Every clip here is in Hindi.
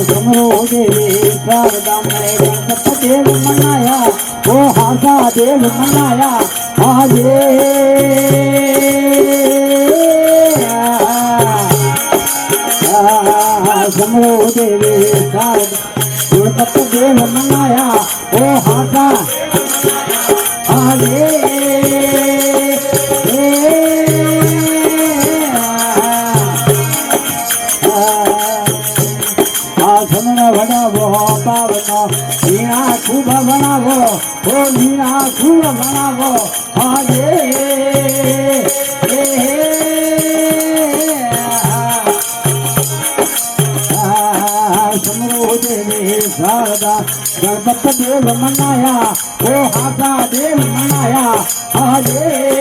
समरो देवी शारदा में गणपत देव मनाया वो हासा देव मनाया आजे समरो देवी शारदा गणपत देव मनाया वो हासा आजे बनावो पावनो मीना खूब बनावो ओ मीना खूब बनावो आजे समरो देवी शारदा गणपत देव मनाया ओ हासा देव मनाया आजे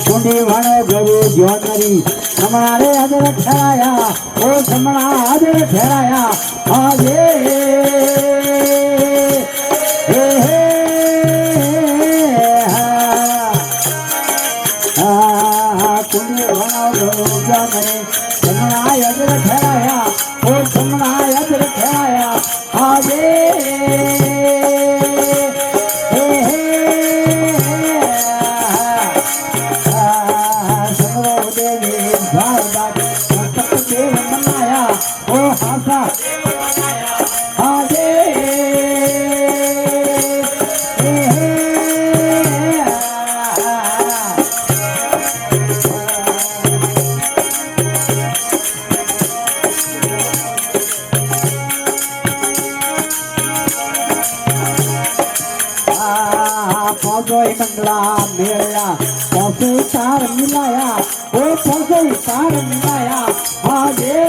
कुंडी वण गरु ज्योतरी समणारे हजर ठहराया ओ समणा हजर ठहराया आजे कुंडी वण गरु ज्योतरी समणा हजर ठहराया ओ समणा हजर ठहराया आजे मंगला मेरा पौसे तार मिलाया ओ पौसे तार मिलाया आजे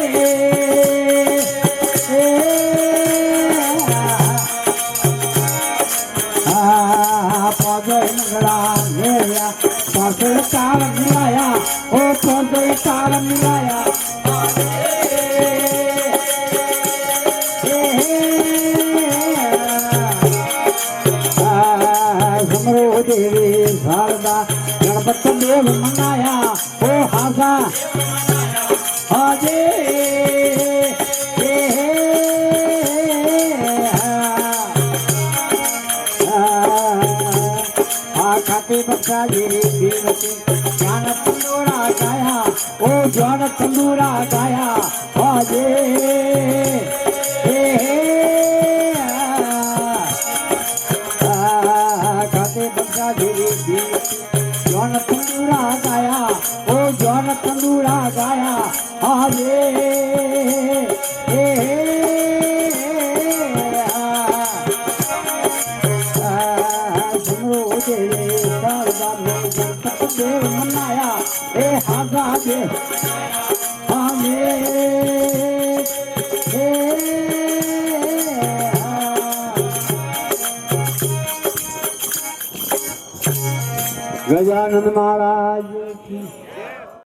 पौसे मंगला मेरा पौसे तार मिलाया ओ पौसे तार मिलाया देवी शारदा गणपत देव मनाया ओ हासा आजे खाते बच्चा जी देवती ज्ञान तंदूरा गाया ओ ज्ञान तंदूरा गाया आजे जौन तंदूरा गाया ओ जौन तंदूरा गाया आजे समरो देवी शारदा में गणपत देव मनाया ए हासा दे आजे गजानन महाराज की